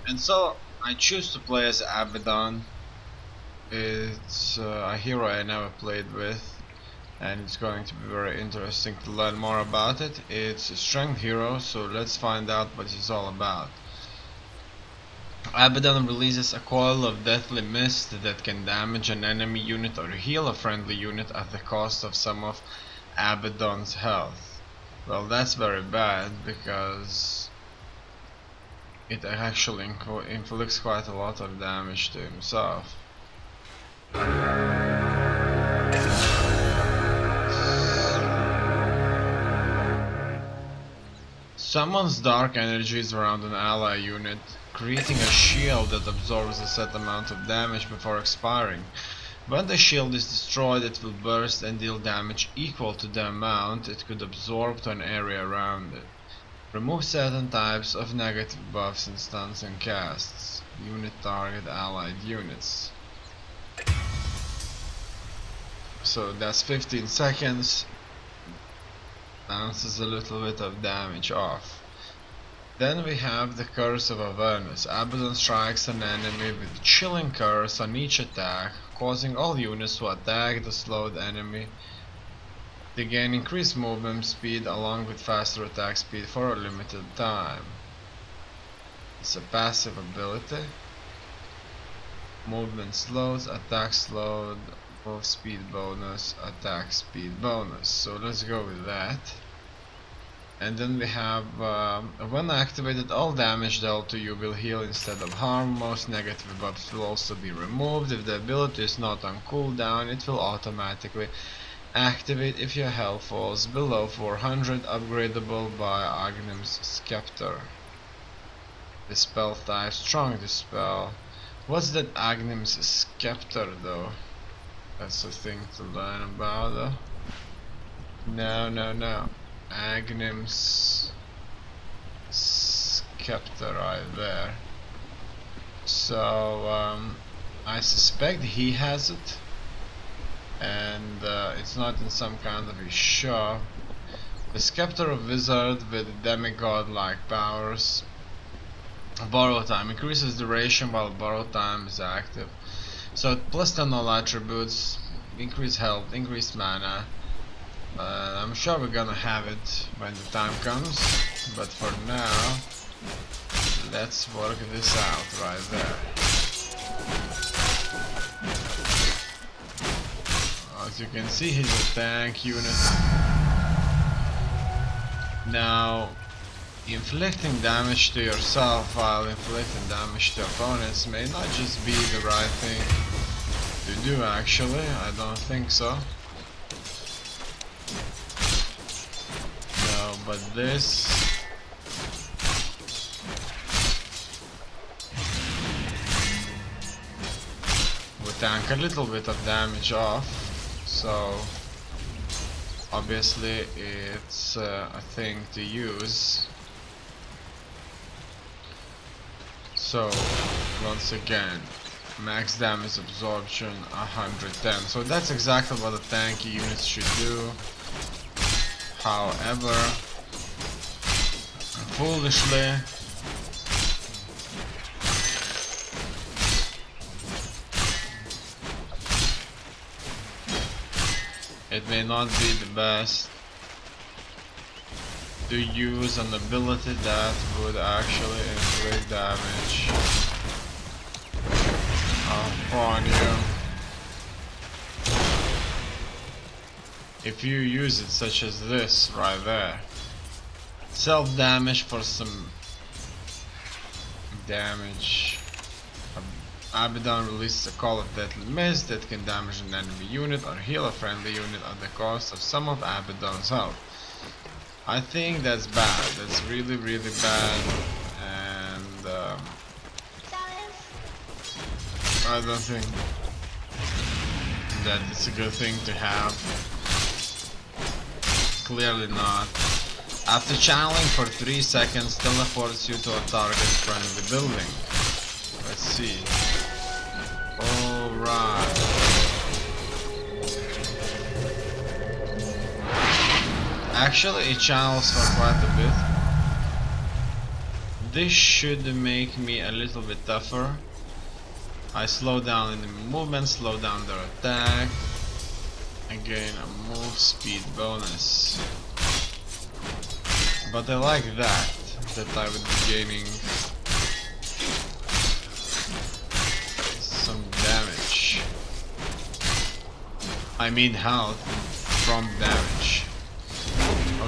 And so I choose to play as Abaddon. It's a hero I never played with, and it's going to be very interesting to learn more about it. It's a strength hero, so let's find out what he's all about. Abaddon releases a coil of deathly mist that can damage an enemy unit or heal a friendly unit at the cost of some of Abaddon's health. Well, that's very bad because it actually inflicts quite a lot of damage to himself. Summons dark energies around an ally unit, creating a shield that absorbs a set amount of damage before expiring. When the shield is destroyed, it will burst and deal damage equal to the amount it could absorb to an area around it. Remove certain types of negative buffs in stuns and casts. Unit target allied units. So that's 15 seconds. Bounces a little bit of damage off. Then we have the Curse of Awareness. Abaddon strikes an enemy with Chilling Curse on each attack, causing all units to attack the slowed enemy. They gain increased movement speed along with faster attack speed for a limited time. It's a passive ability. Movement slows, attack slowed, move speed bonus, attack speed bonus. So let's go with that. And then we have, when activated, all damage dealt to you will heal instead of harm. Most negative buffs will also be removed. If the ability is not on cooldown, it will automatically activate if your health falls below 400, upgradable by Agnim's Scepter. Dispel type, strong dispel. What's that Agnim's Scepter though? That's a thing to learn about though. No. Agnim's Scepter right there. So I suspect he has it, and it's not in some kind of a shop. The Scepter of Wizard with demigod-like powers. Borrow time increases duration while borrow time is active. So plus 10 all attributes, increase health, increase mana. I'm sure we're gonna have it when the time comes, but for now, let's work this out right there. As you can see, he's a tank unit. Now, inflicting damage to yourself while inflicting damage to opponents may not just be the right thing to do actually, I don't think so. No, but this will tank a little bit of damage off, so obviously it's a thing to use. So once again, max damage absorption 110. So that's exactly what the tanky units should do. However, foolishly, it may not be the best to use an ability that would actually inflict damage upon you. If you use it such as this right there, self damage for some damage. Abaddon releases a call of deadly mist that can damage an enemy unit or heal a friendly unit at the cost of some of Abaddon's health. I think that's bad. That's really bad, and I don't think that it's a good thing to have. Clearly not. After channeling for 3 seconds, teleports you to a target friendly building. Let's see. Alright. Actually, it channels for quite a bit. this should make me a little bit tougher. I slow down in the movement, slow down their attack. Again, a move speed bonus. But I like that I would be gaining some damage. I mean health from damage.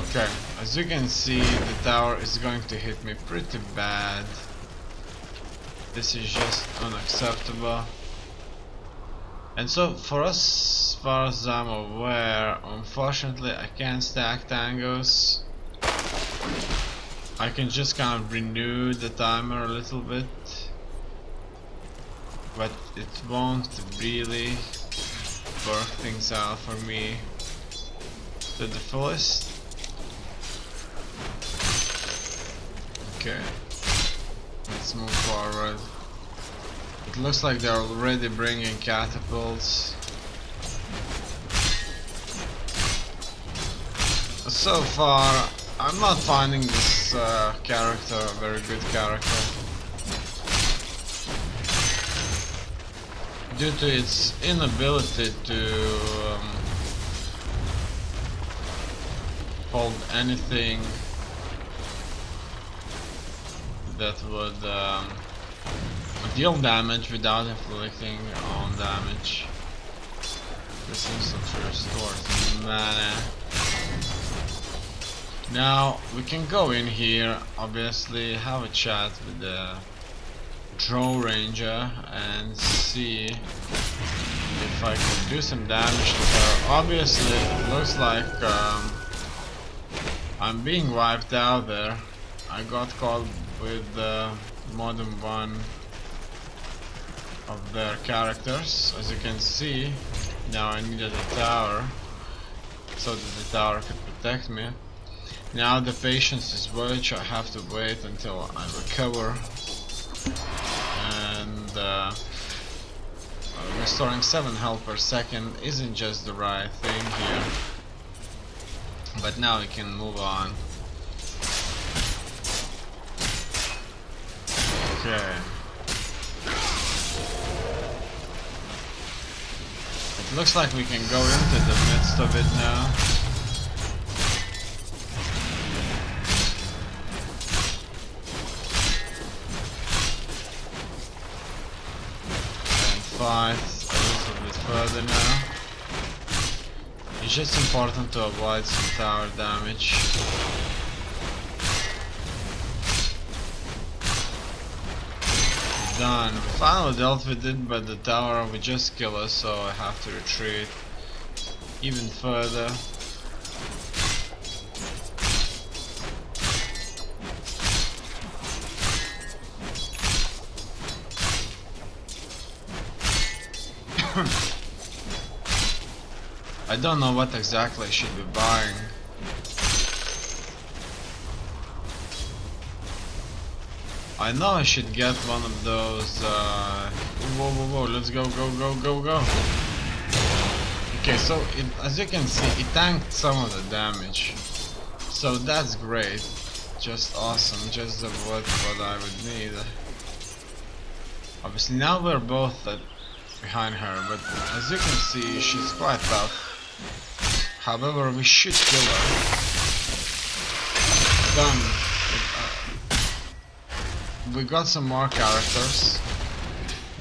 Okay, as you can see, the tower is going to hit me pretty bad. This is just unacceptable. And so, for as far as I'm aware, unfortunately I can't stack tangos. I can just kind of renew the timer a little bit, but it won't really work things out for me to the fullest. Okay, let's move forward. It looks like they're already bringing catapults. So far, I'm not finding this character a very good character. Due to its inability to hold anything that would deal damage without inflicting own damage. This seems to restore mana. Now we can go in here, obviously have a chat with the Drow Ranger and see if I can do some damage to her. Obviously it looks like I'm being wiped out there. I got caught with more than one of their characters. As you can see, now I needed a tower so that the tower could protect me. Now the patience is which I have to wait until I recover, and restoring 7 health per second isn't just the right thing here. But now we can move on. Okay. It looks like we can go into the midst of it now. Fight a little bit further now. It's just important to avoid some tower damage. Done. We finally dealt with it, but the tower would just kill us, so I have to retreat even further. I don't know what exactly I should be buying. I know I should get one of those whoa, whoa, whoa, let's go, go, go, go, go. Okay, so as you can see, it tanked some of the damage. So that's great. Just awesome, just what I would need. Obviously now we're both behind her, but as you can see, she's quite tough. However, we should kill her. Done. We got some more characters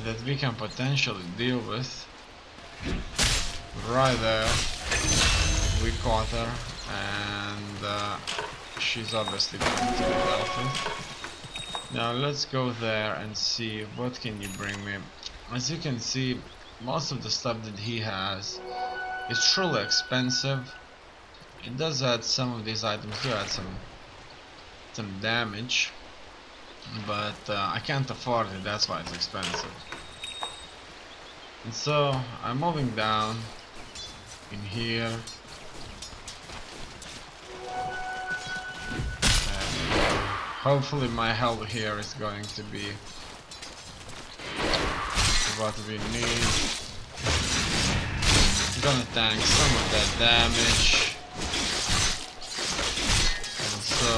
that we can potentially deal with. Right there, we caught her, and she's obviously going to be dealt with. Now let's go there and see what can you bring me. As you can see, most of the stuff that he has is truly expensive. It does add, some of these items do add some damage, but I can't afford it, that's why it's expensive. And so I'm moving down in here, and hopefully my health here is going to be what we need. I'm gonna tank some of that damage, and so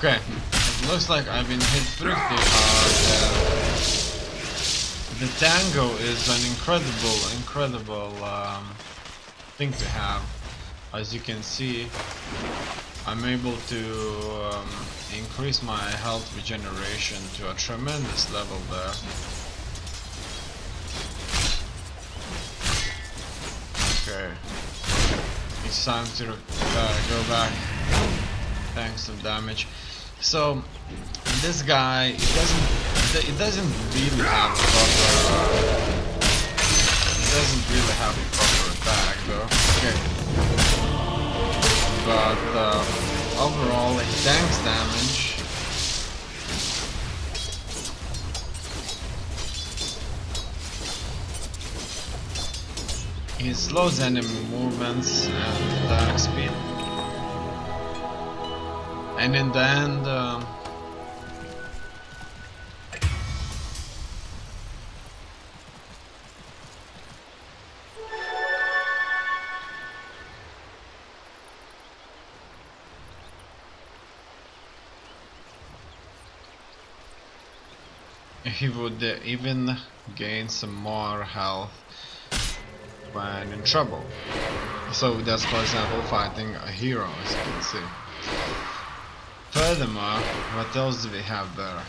Okay, it looks like I've been hit pretty hard. The tango is an incredible thing to have. As you can see, I'm able to increase my health regeneration to a tremendous level there. Okay, it's time to go back. Thanks to damage. So this guy, it doesn't really have a proper attack though. Okay, but overall he tanks damage. He slows enemy movements and attack speed. And in the end, he would even gain some more health when in trouble. So that's, for example, fighting a hero, as you can see. Furthermore, what else do we have there?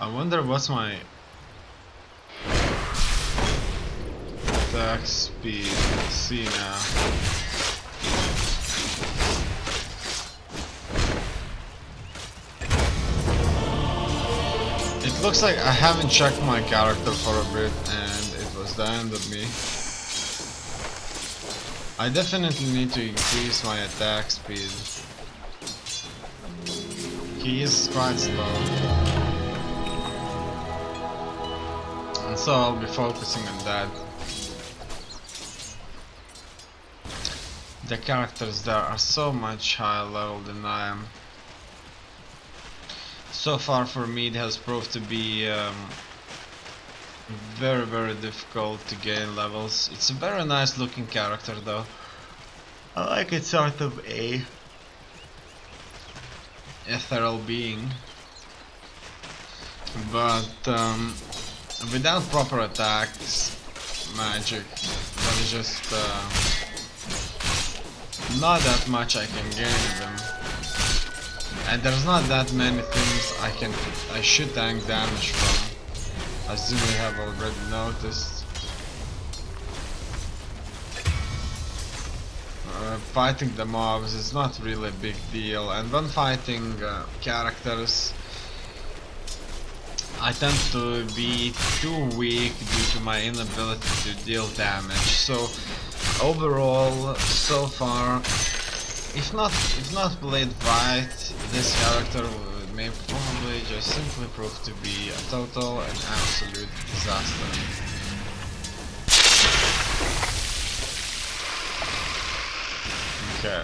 I wonder what's my attack speed. Let's see now. It looks like I haven't checked my character for a bit and it was the end of me. I definitely need to increase my attack speed. He is quite slow. And so I'll be focusing on that. The characters there are so much higher level than I am. So far for me it has proved to be very difficult to gain levels. It's a very nice looking character though. I like it, sort of a ethereal being, but without proper attacks, magic, there's just not that much I can gain of him. And there's not that many things I should tank damage from, as you may have already noticed. Fighting the mobs is not really a big deal, and when fighting characters, I tend to be too weak due to my inability to deal damage. So overall, so far, if not played right, this character may probably just simply prove to be a total and absolute disaster. Okay.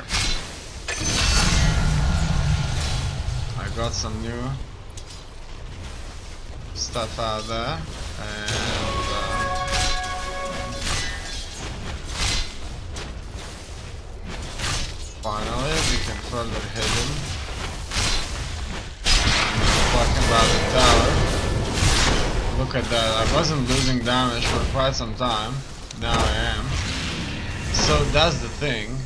I got some new stuff out there, and finally we can further hit him. Talking about the tower. Look at that, I wasn't losing damage for quite some time. Now I am. So that's the thing.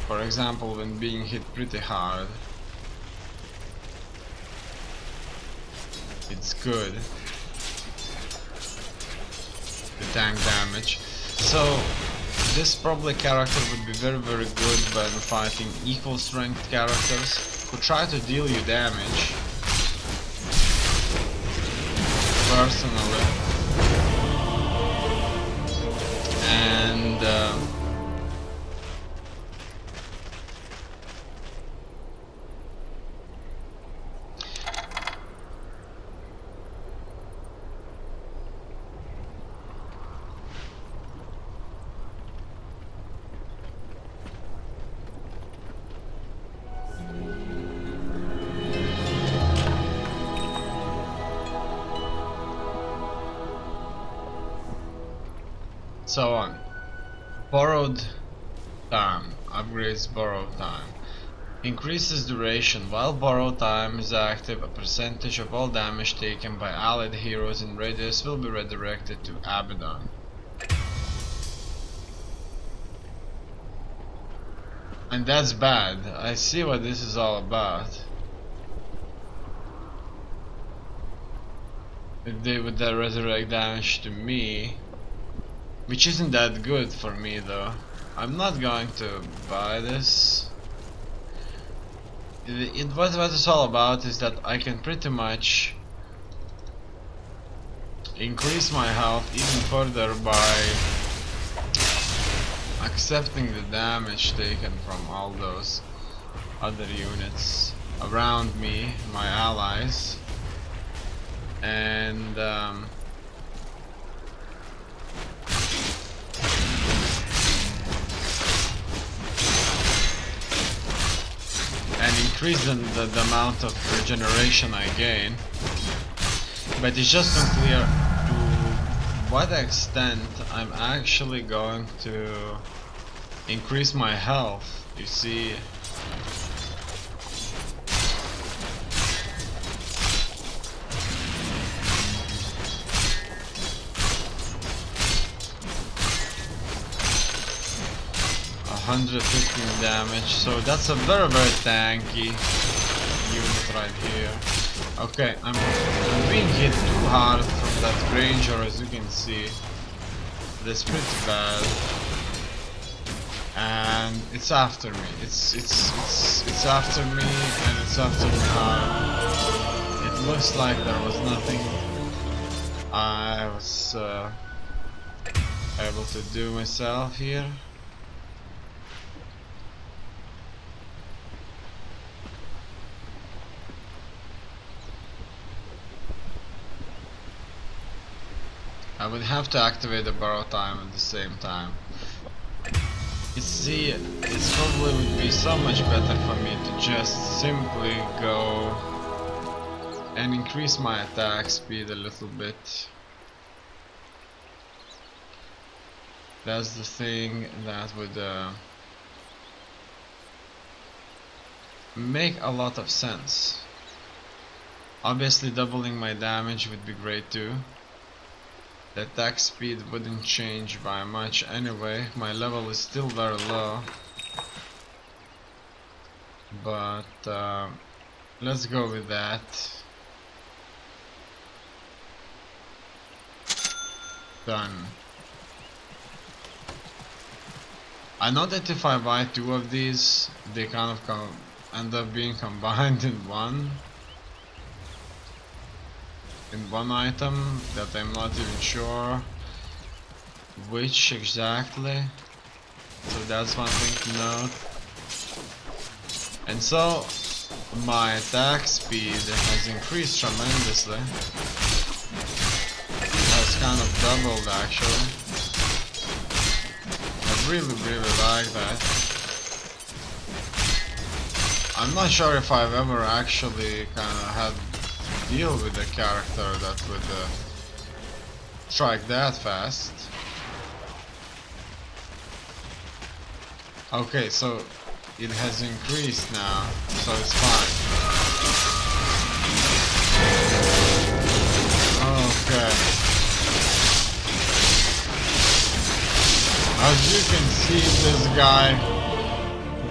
For example, when being hit pretty hard, it's good to tank damage. So this probably character would be very good when fighting equal strength characters who try to deal you damage. Personally, and so on. Borrowed Time. Upgrades borrow time. Increases duration. While borrow time is active, a percentage of all damage taken by allied heroes in radius will be redirected to Abaddon. And that's bad. I see what this is all about. If they would resurrect damage to me, which isn't that good for me though. I'm not going to buy this. What it's all about is that I can pretty much increase my health even further by accepting the damage taken from all those other units around me, my allies, and increase the amount of regeneration I gain. But it's just unclear to what extent I'm actually going to increase my health. You see, $115 damage, so that's a very tanky unit right here. Okay, I'm being hit too hard from that ranger, as you can see. That's pretty bad, and it's after me. It's after me, and it's after me hard. It looks like there was nothing I was able to do myself here. I would have to activate the borrow time at the same time. You see, it probably would be so much better for me to just simply go and increase my attack speed a little bit. That's the thing that would make a lot of sense. Obviously doubling my damage would be great too. The attack speed wouldn't change by much anyway. My level is still very low. But let's go with that. Done. I know that if I buy two of these, they kind of end up being combined in one item that I'm not even sure which exactly, so that's one thing to note. And so my attack speed has increased tremendously. It has kind of doubled actually. I really like that. I'm not sure if I've ever actually kind of had deal with a character that would strike that fast. Okay, so it has increased now, so it's fine. Okay. As you can see,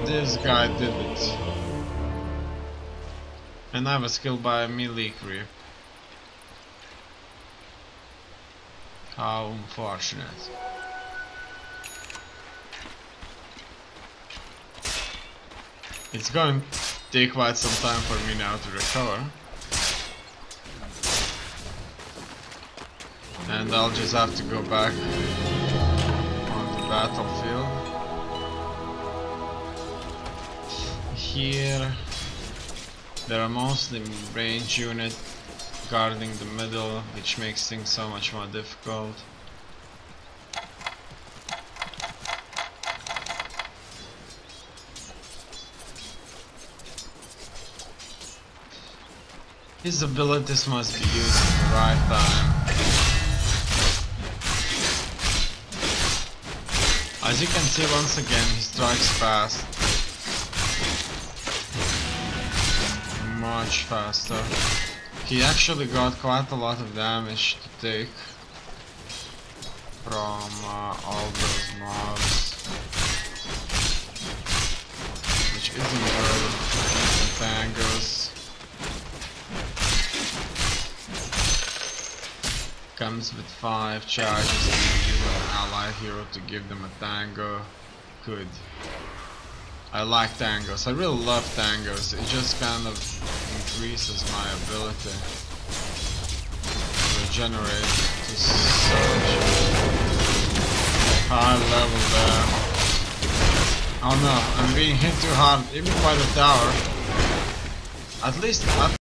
this guy did it. And I was killed by a melee creep. How unfortunate. It's going to take quite some time for me now to recover. And I'll just have to go back on the battlefield. Here there are mostly range units guarding the middle, which makes things so much more difficult. His abilities must be used at the right time. As you can see, once again, he strikes fast. Much faster. He actually got quite a lot of damage to take from all those mobs, which isn't good. Tangos comes with 5 charges. Use an ally hero to give them a tango. Good. I like tangos. I really love tangos. It just kind of increases my ability to regenerate to such high level there. Oh no, I'm being hit too hard, even by the tower. At least